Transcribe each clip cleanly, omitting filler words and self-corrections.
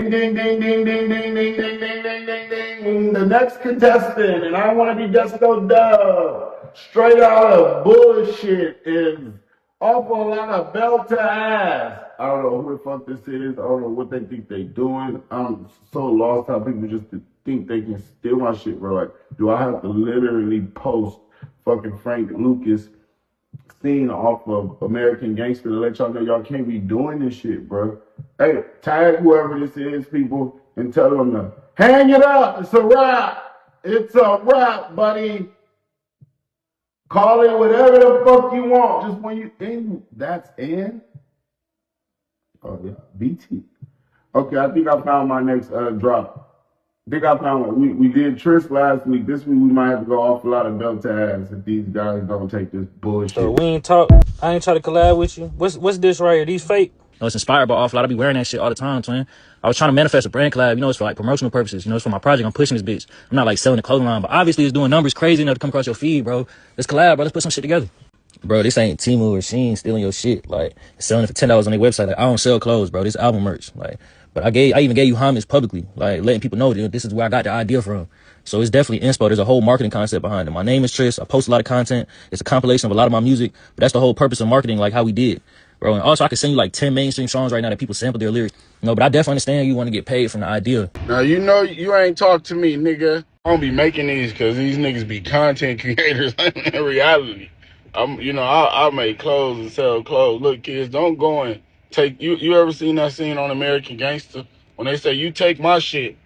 Ding, ding, ding, ding, ding, ding, ding, ding, ding, ding, ding, ding. The next contestant, and I want to be Desto Dubb. Straight out of bullshit is awful lot of belt to ass. I don't know who the fuck this is. I don't know what they think they doing. I'm so lost how people just think they can steal my shit, bro. Like, do I have to literally post fucking Frank Lucas scene off of American Gangster to let y'all know y'all can't be doing this shit, bro? Hey, tag whoever this is, people, and tell them to hang it up. It's a wrap. It's a wrap, buddy. Call it whatever the fuck you want. Just when you in, that's in. Oh yeah, BT. Okay, I think I found my next drop. I think I found one. We did Tris last week. This week we might have to go off a lot of belt tabs if these guys don't take this So bullshit. we ain't talk. I ain't try to collab with you. What's this right here? These fake? No, it's inspired by Off-Lot. I be wearing that shit all the time, twin. I was trying to manifest a brand collab. You know, it's for like promotional purposes. You know, it's for my project. I'm pushing this bitch. I'm not like selling the clothing line, but obviously it's doing numbers crazy enough to come across your feed, bro. Let's collab, bro. Let's put some shit together. Bro, this ain't Temu or Shein stealing your shit. Like, selling it for $10 on their website. Like, I don't sell clothes, bro. This album merch. Like, but I even gave you homage publicly. Like, letting people know that this is where I got the idea from. So it's definitely inspo. There's a whole marketing concept behind it. My name is Tris. I post a lot of content. It's a compilation of a lot of my music. But that's the whole purpose of marketing, like how we did. Bro, and also I can send you like 10 mainstream songs right now that people sample their lyrics. No, but I definitely understand you want to get paid from the idea. Now, you know you ain't talk to me, nigga. I don't be making these because these niggas be content creators in reality. I'll make clothes and sell clothes. Look, kids, don't go and take, you ever seen that scene on American Gangster? When they say, you take my shit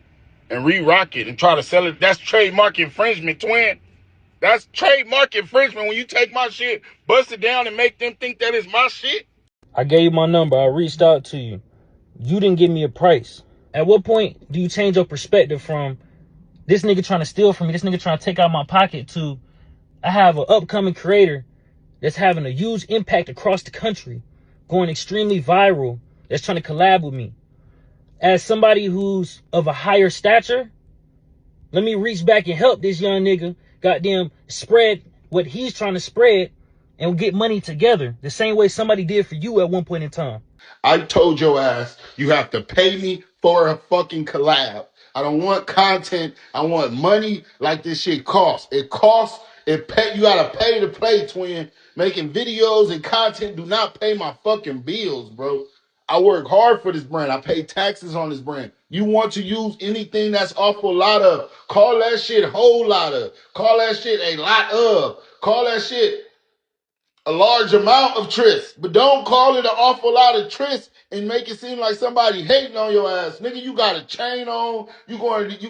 and re-rock it and try to sell it, that's trademark infringement, twin. That's trademark infringement when you take my shit, bust it down and make them think that is my shit. I gave you my number. I reached out to you. You didn't give me a price. At what point do you change your perspective from this nigga trying to steal from me, this nigga trying to take out my pocket, to I have an upcoming creator that's having a huge impact across the country, going extremely viral, that's trying to collab with me? As somebody who's of a higher stature, let me reach back and help this young nigga goddamn spread what he's trying to spread and get money together the same way somebody did for you at one point in time. I told your ass you have to pay me for a fucking collab. I don't want content. I want money like this shit costs. It costs. You gotta pay to play, twin. Making videos and content do not pay my fucking bills, bro. I work hard for this brand. I pay taxes on this brand. You want to use anything that's awful lot of, call that shit whole lot of, call that shit a lot of, call that shit a large amount of Tris, but don't call it an awful lot of Tris and make it seem like somebody hating on your ass. Nigga, you got a chain on, you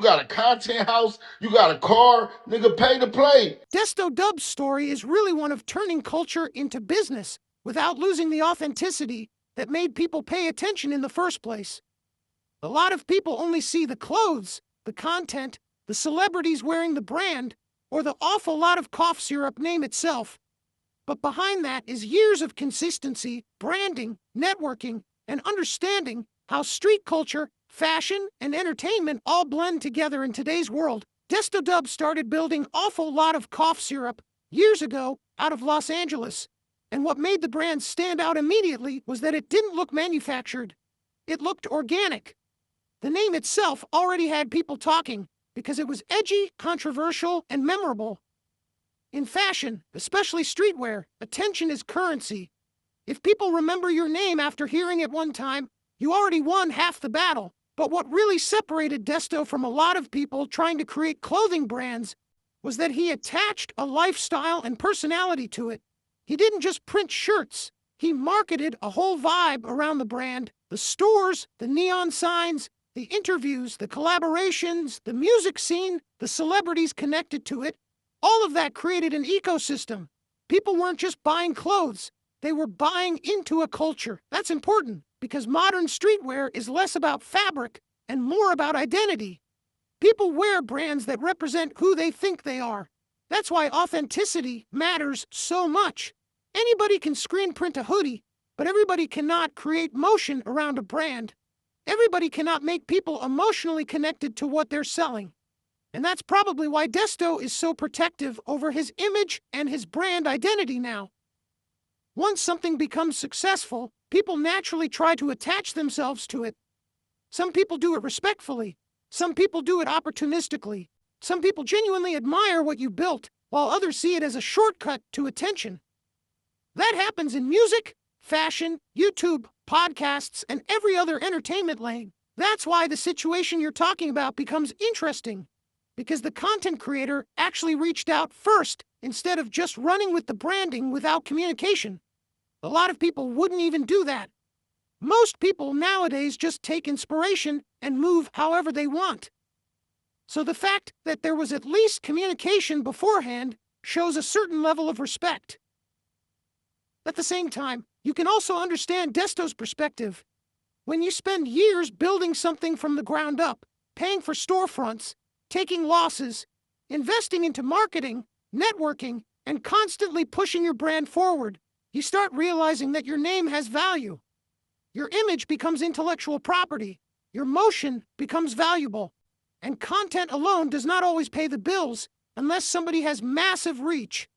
got a content house, you got a car, nigga, pay to play. Desto Dubb's story is really one of turning culture into business without losing the authenticity that made people pay attention in the first place. A lot of people only see the clothes, the content, the celebrities wearing the brand, or the awful lot of cough syrup name itself. But behind that is years of consistency, branding, networking, and understanding how street culture, fashion, and entertainment all blend together in today's world. Desto Dubb started building awful lot of cough syrup years ago out of Los Angeles. And what made the brand stand out immediately was that it didn't look manufactured. It looked organic. The name itself already had people talking because it was edgy, controversial, and memorable. In fashion, especially streetwear, attention is currency. If people remember your name after hearing it one time, you already won half the battle. But what really separated Desto from a lot of people trying to create clothing brands was that he attached a lifestyle and personality to it. He didn't just print shirts. He marketed a whole vibe around the brand, the stores, the neon signs, the interviews, the collaborations, the music scene, the celebrities connected to it. All of that created an ecosystem. People weren't just buying clothes. They were buying into a culture. That's important because modern streetwear is less about fabric and more about identity. People wear brands that represent who they think they are. That's why authenticity matters so much. Anybody can screen print a hoodie, but everybody cannot create motion around a brand. Everybody cannot make people emotionally connected to what they're selling. And that's probably why Desto is so protective over his image and his brand identity now. Once something becomes successful, people naturally try to attach themselves to it. Some people do it respectfully. Some people do it opportunistically. Some people genuinely admire what you built, while others see it as a shortcut to attention. That happens in music, fashion, YouTube, podcasts, and every other entertainment lane. That's why the situation you're talking about becomes interesting, because the content creator actually reached out first instead of just running with the branding without communication. A lot of people wouldn't even do that. Most people nowadays just take inspiration and move however they want. So the fact that there was at least communication beforehand shows a certain level of respect. At the same time, you can also understand Desto's perspective. When you spend years building something from the ground up, paying for storefronts, taking losses, investing into marketing, networking, and constantly pushing your brand forward, you start realizing that your name has value. Your image becomes intellectual property. Your motion becomes valuable. And content alone does not always pay the bills unless somebody has massive reach.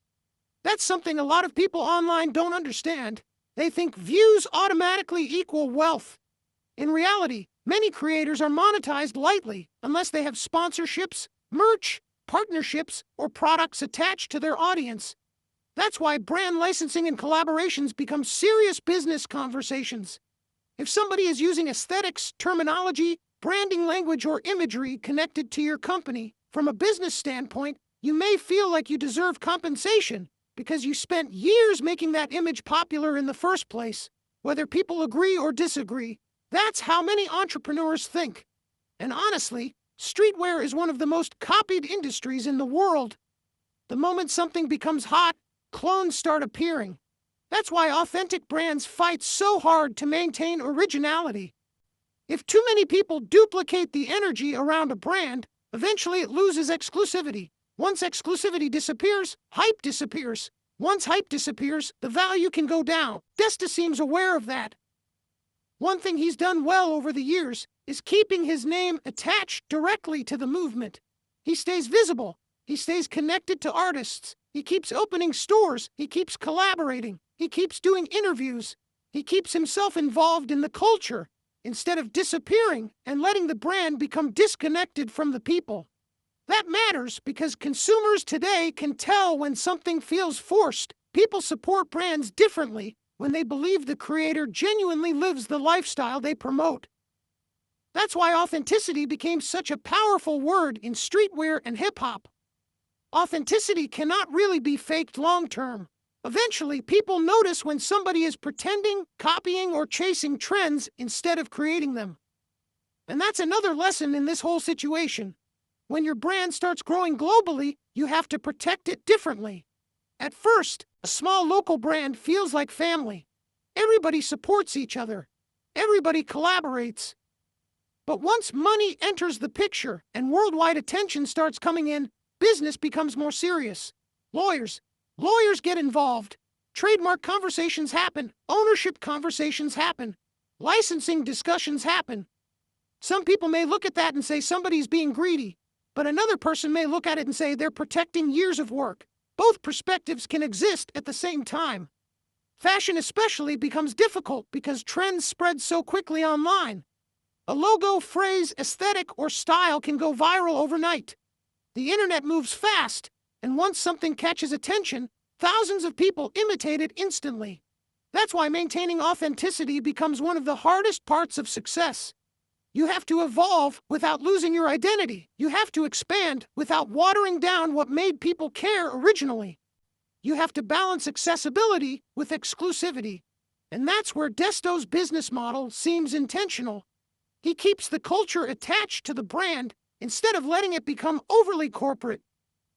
That's something a lot of people online don't understand. They think views automatically equal wealth. In reality, many creators are monetized lightly unless they have sponsorships, merch, partnerships, or products attached to their audience. That's why brand licensing and collaborations become serious business conversations. If somebody is using aesthetics, terminology, branding language, or imagery connected to your company, from a business standpoint, you may feel like you deserve compensation because you spent years making that image popular in the first place, whether people agree or disagree. That's how many entrepreneurs think. And honestly, streetwear is one of the most copied industries in the world. The moment something becomes hot, clones start appearing. That's why authentic brands fight so hard to maintain originality. If too many people duplicate the energy around a brand, eventually it loses exclusivity. Once exclusivity disappears, hype disappears. Once hype disappears, the value can go down. Desto seems aware of that. One thing he's done well over the years is keeping his name attached directly to the movement. He stays visible. He stays connected to artists. He keeps opening stores. He keeps collaborating. He keeps doing interviews. He keeps himself involved in the culture instead of disappearing and letting the brand become disconnected from the people. That matters because consumers today can tell when something feels forced. People support brands differently when they believe the creator genuinely lives the lifestyle they promote. That's why authenticity became such a powerful word in streetwear and hip-hop. Authenticity cannot really be faked long-term. Eventually, people notice when somebody is pretending, copying, or chasing trends instead of creating them. And that's another lesson in this whole situation. When your brand starts growing globally, you have to protect it differently. At first, a small local brand feels like family. Everybody supports each other. Everybody collaborates. But once money enters the picture and worldwide attention starts coming in, business becomes more serious. Lawyers get involved. Trademark conversations happen. Ownership conversations happen. Licensing discussions happen. Some people may look at that and say somebody's being greedy, but another person may look at it and say they're protecting years of work. Both perspectives can exist at the same time. Fashion especially becomes difficult because trends spread so quickly online. A logo, phrase, aesthetic, or style can go viral overnight. The internet moves fast, and once something catches attention, thousands of people imitate it instantly. That's why maintaining authenticity becomes one of the hardest parts of success. You have to evolve without losing your identity. You have to expand without watering down what made people care originally. You have to balance accessibility with exclusivity. And that's where Desto's business model seems intentional. He keeps the culture attached to the brand instead of letting it become overly corporate.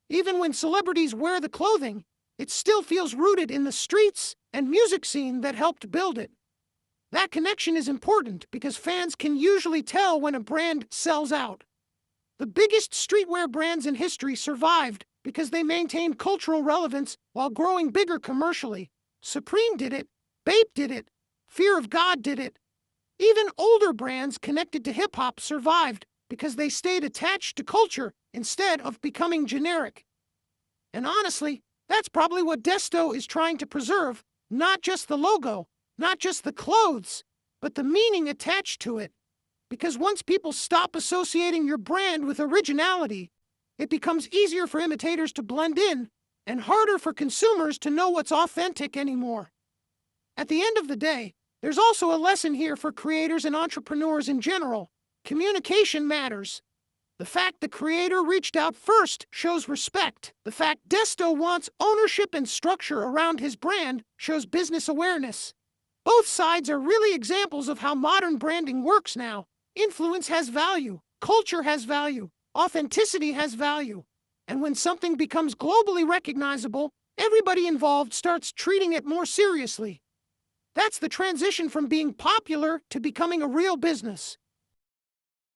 Even when celebrities wear the clothing, it still feels rooted in the streets and music scene that helped build it. That connection is important because fans can usually tell when a brand sells out. The biggest streetwear brands in history survived because they maintained cultural relevance while growing bigger commercially. Supreme did it, Bape did it, Fear of God did it. Even older brands connected to hip-hop survived because they stayed attached to culture instead of becoming generic. And honestly, that's probably what Desto is trying to preserve, not just the logo, not just the clothes, but the meaning attached to it. Because once people stop associating your brand with originality, it becomes easier for imitators to blend in and harder for consumers to know what's authentic anymore. At the end of the day, there's also a lesson here for creators and entrepreneurs in general. Communication matters. The fact the creator reached out first shows respect. The fact Desto wants ownership and structure around his brand shows business awareness. Both sides are really examples of how modern branding works now. Influence has value, culture has value, authenticity has value. And when something becomes globally recognizable, everybody involved starts treating it more seriously. That's the transition from being popular to becoming a real business.